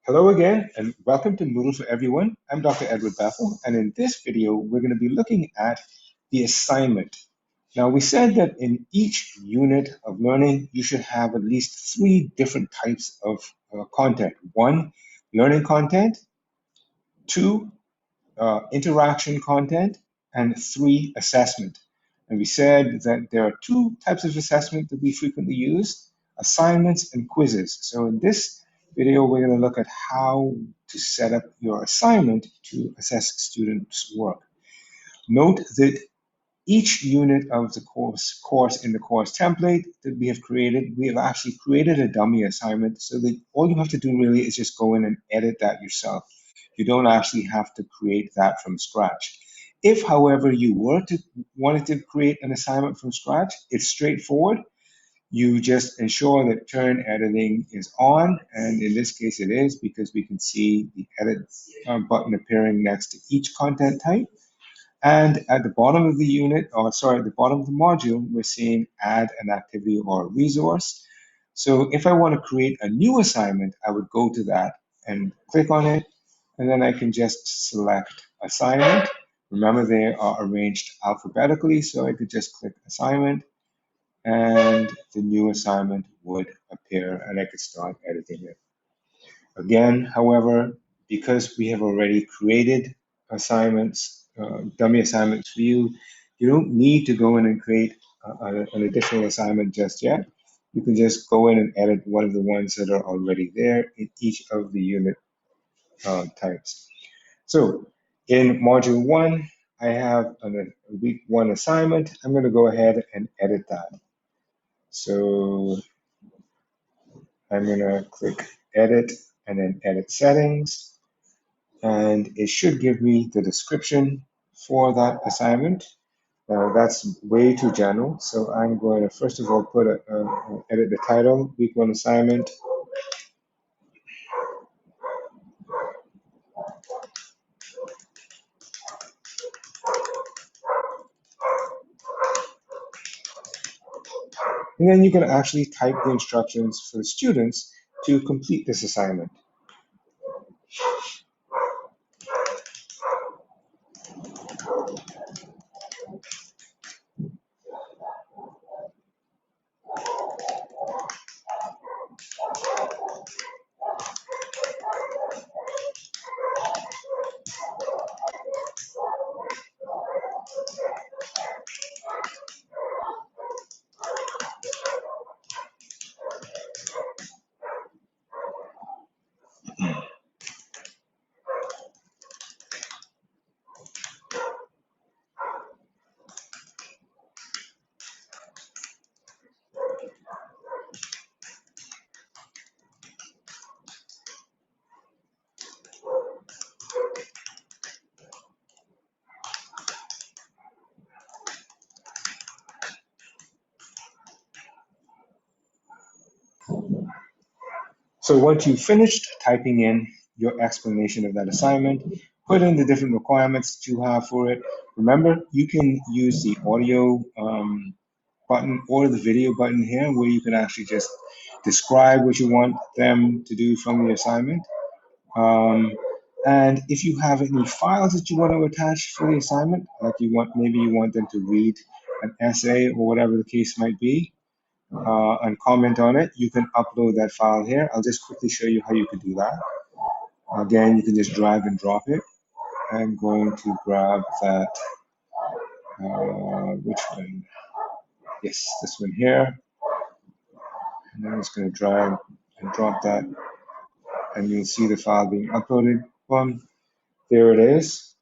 Hello again, and welcome to Moodle for Everyone. I'm Dr. Edward Bethel, and in this video, we're going to be looking at the assignment. Now, we said that in each unit of learning, you should have at least 3 different types of content. 1, learning content. 2, interaction content. And 3, assessment. And we said that there are 2 types of assessment that we frequently use, assignments and quizzes. So in this video, we're going to look at how to set up your assignment to assess students' work. Note that each unit of the course in the course template that we have created, we have actually created a dummy assignment so that all you have to do really is just go in and edit that yourself. You don't actually have to create that from scratch. If, however, you wanted to create an assignment from scratch, it's straightforward. You just ensure that turn editing is on, and in this case it is because we can see the edit button appearing next to each content type. And at the bottom of the unit, or sorry, at the bottom of the module, we're seeing add an activity or a resource. So if I want to create a new assignment, I would go to that and click on it, and then I can just select assignment. Remember, they are arranged alphabetically, so I could just click assignment, and the new assignment would appear, and I could start editing it. Again, however, because we have already created assignments, dummy assignments for you, you don't need to go in and create an additional assignment just yet. You can just go in and edit one of the ones that are already there in each of the unit types. So in module 1, I have a week 1 assignment. I'm going to go ahead and edit that. So I'm going to click edit and then edit settings. And it should give me the description for that assignment. That's way too general, so I'm going to first of all edit the title, week 1 assignment. And then you can actually type the instructions for the students to complete this assignment. So once you've finished typing in your explanation of that assignment, put in the different requirements that you have for it. Remember, you can use the audio button or the video button here where you can actually just describe what you want them to do from the assignment. And if you have any files that you want to attach for the assignment, like maybe you want them to read an essay or whatever the case might be, and comment on it, you can upload that file here. I'll just quickly show you how you can do that. Again, you can just drag and drop it. I'm going to grab that, which one? Yes, this one here. And I'm just going to drag and drop that, and you'll see the file being uploaded. Boom, there it is.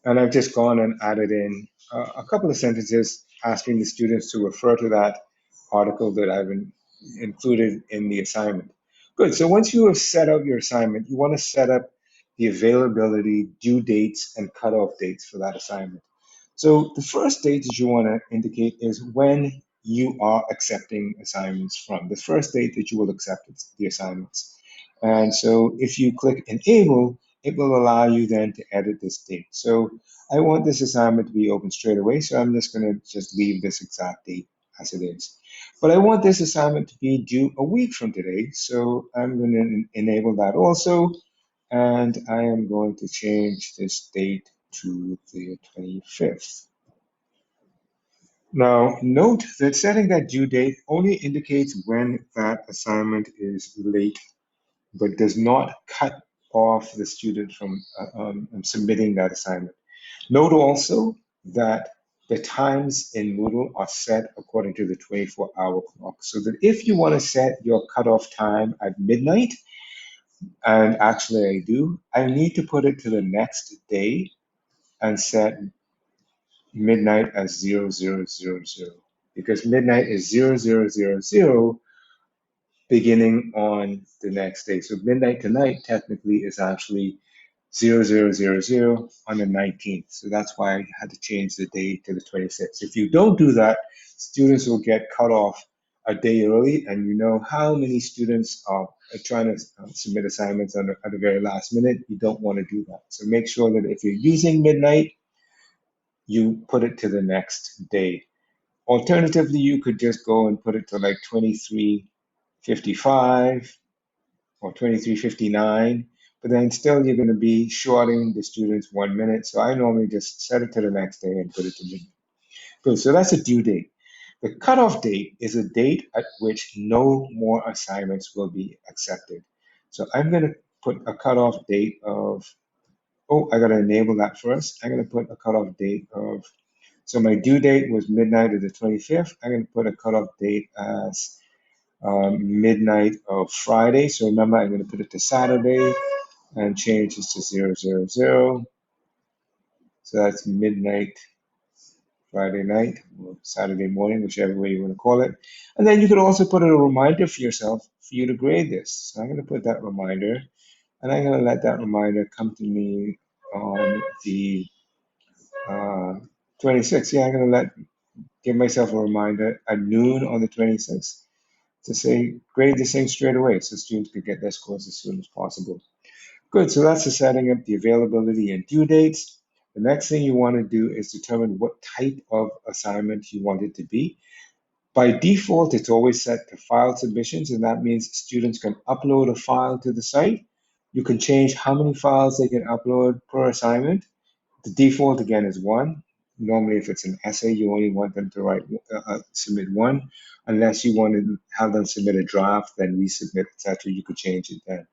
And I've just gone and added in a couple of sentences asking the students to refer to that article that I've included in the assignment. Good, so once you have set up your assignment, you want to set up the availability, due dates, and cutoff dates for that assignment. So the first date that you want to indicate is when you are accepting assignments from, the first date that you will accept the assignments. And so if you click enable, it will allow you then to edit this date. So I want this assignment to be open straight away, so I'm just going to leave this exact date as it is. But I want this assignment to be due a week from today, so I'm going to enable that also, and I am going to change this date to the 25th. Now, note that setting that due date only indicates when that assignment is late, but does not cut off the student from submitting that assignment. Note also that the times in Moodle are set according to the 24-hour clock. So that if you want to set your cutoff time at midnight, and actually I do, I need to put it to the next day and set midnight as 0000, because midnight is 0000 beginning on the next day. So midnight tonight technically is actually 0000 on the 19th. So that's why I had to change the date to the 26th. If you don't do that, students will get cut off a day early, and you know how many students are trying to submit assignments at the very last minute. You don't want to do that. So make sure that if you're using midnight, you put it to the next day. Alternatively, you could just go and put it to like 23:55 or 23:59, but then still you're going to be shorting the students 1 minute. So I normally just set it to the next day and put it to midnight. Good, so that's a due date. The cutoff date is a date at which no more assignments will be accepted. So I'm going to put a cutoff date of, oh, I got to enable that first. I'm going to put a cutoff date of, so my due date was midnight of the 25th. I'm going to put a cutoff date as midnight of Friday. So remember, I'm going to put it to Saturday and change this to 000. So that's midnight Friday night or Saturday morning, whichever way you want to call it. And then you could also put a reminder for yourself for you to grade this. So I'm going to put that reminder, and I'm going to let that reminder come to me on the 26th. Yeah, I'm going to give myself a reminder at noon on the 26th to say grade this thing straight away so students can get their scores as soon as possible. Good, so that's the setting up the availability and due dates. The next thing you want to do is determine what type of assignment you want it to be. By default, it's always set to file submissions, and that means students can upload a file to the site. You can change how many files they can upload per assignment. The default, again, is one. Normally, if it's an essay, you only want them to submit one. Unless you want to have them submit a draft, then resubmit, etc. You could change it then.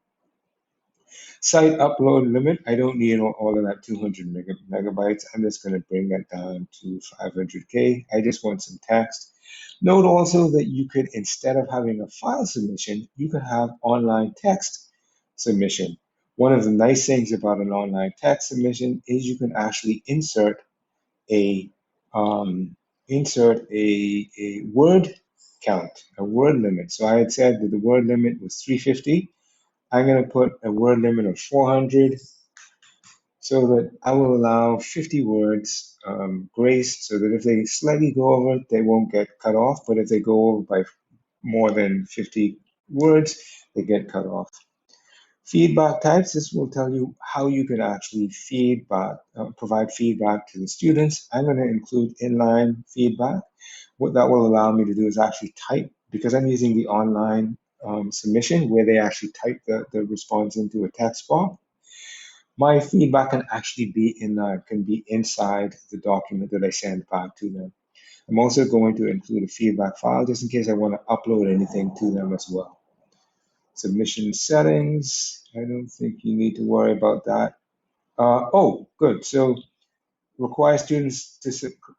Site upload limit, I don't need all of that 200 megabytes. I'm just going to bring that down to 500K. I just want some text. Note also that you could, instead of having a file submission, you could have online text submission. One of the nice things about an online text submission is you can actually insert a word count, a word limit. So I had said that the word limit was 350. I'm going to put a word limit of 400 so that I will allow 50 words grace, so that if they slightly go over, they won't get cut off. But if they go over by more than 50 words, they get cut off. Feedback types, this will tell you how you can actually provide feedback to the students. I'm going to include inline feedback. What that will allow me to do is actually type, because I'm using the online submission where they actually type the response into a text box. My feedback can actually be can be inside the document that I send back to them. I'm also going to include a feedback file just in case I want to upload anything to them as well. Submission settings, I don't think you need to worry about that. Oh, good. So require students to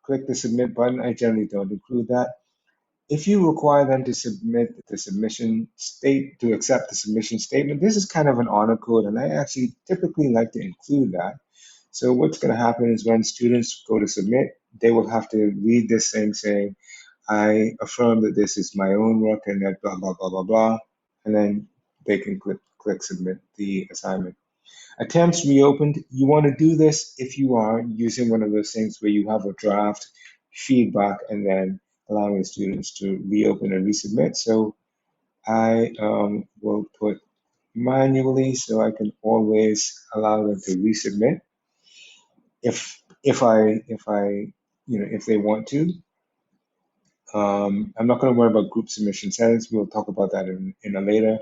click the submit button. I generally don't include that. If you require them to submit the submission to accept the submission statement, this is kind of an honor code, and I actually typically like to include that. So what's going to happen is when students go to submit, they will have to read this thing saying, I affirm that this is my own work and that blah, blah, blah, blah, blah, and then they can click submit the assignment. Attempts reopened, you want to do this if you are using one of those things where you have a draft feedback and then allowing the students to reopen and resubmit. So I will put manually so I can always allow them to resubmit if they want to. I'm not going to worry about group submission settings. We'll talk about that in a later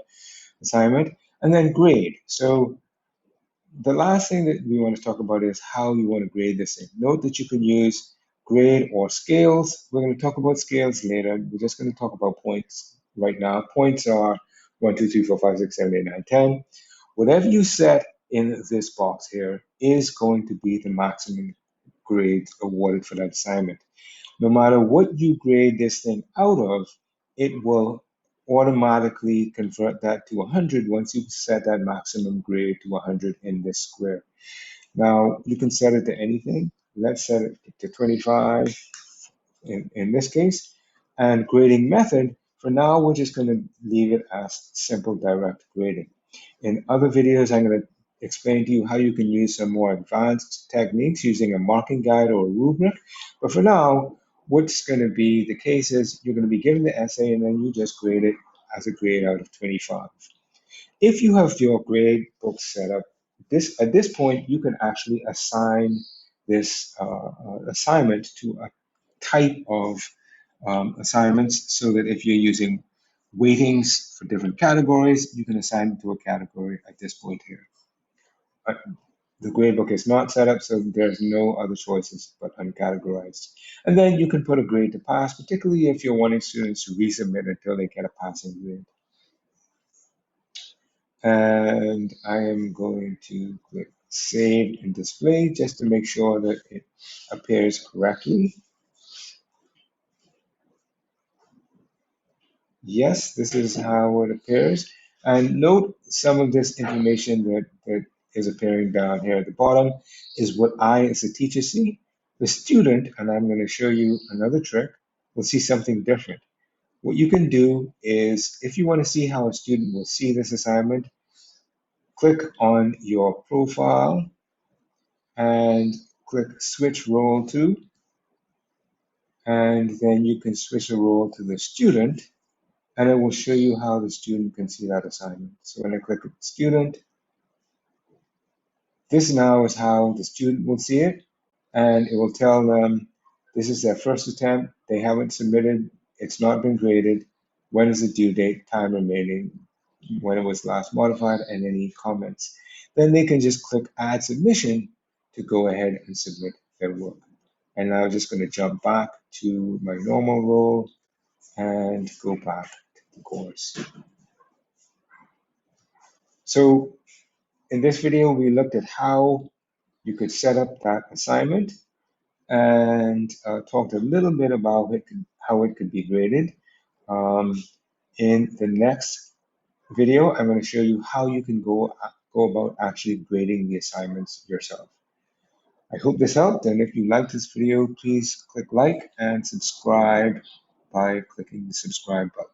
assignment. And then grade. So the last thing that we want to talk about is how you want to grade this thing. Note that you can use grade or scales. We're going to talk about scales later. We're just going to talk about points right now. Points are 1, 2, 3, 4, 5, 6, 7, 8, 9, 10. Whatever you set in this box here is going to be the maximum grade awarded for that assignment. No matter what you grade this thing out of, it will automatically convert that to 100 once you set that maximum grade to 100 in this square. Now, you can set it to anything. Let's set it to 25 in this case. And grading method, for now, we're just going to leave it as simple direct grading. In other videos, I'm going to explain to you how you can use some more advanced techniques using a marking guide or a rubric. But for now, what's going to be the case is you're going to be given the essay and then you just grade it as a grade out of 25. If you have your grade book set up, at this point, you can actually assign this assignment to a type of assignments so that if you're using weightings for different categories, you can assign it to a category at this point here. The gradebook is not set up, so there's no other choices but uncategorized. And then you can put a grade to pass, particularly if you're wanting students to resubmit until they get a passing grade. And I am going to click Save and Display just to make sure that it appears correctly. Yes, this is how it appears. And note some of this information that is appearing down here at the bottom is what I, as a teacher, see. The student, and I'm going to show you another trick, will see something different. What you can do is, if you want to see how a student will see this assignment, click on your profile and click Switch Role To, and then you can switch the role to the student, and it will show you how the student can see that assignment. So when I click student, this now is how the student will see it, and it will tell them this is their first attempt, they haven't submitted, it's not been graded, when is the due date, time remaining, when it was last modified, and any comments. Then they can just click add submission to go ahead and submit their work. And now I'm just going to jump back to my normal role and go back to the course. So in this video, we looked at how you could set up that assignment and talked a little bit about how it could be graded. In the next video, I'm going to show you how you can go about actually grading the assignments yourself. I hope this helped, and if you liked this video, please click like and subscribe by clicking the subscribe button.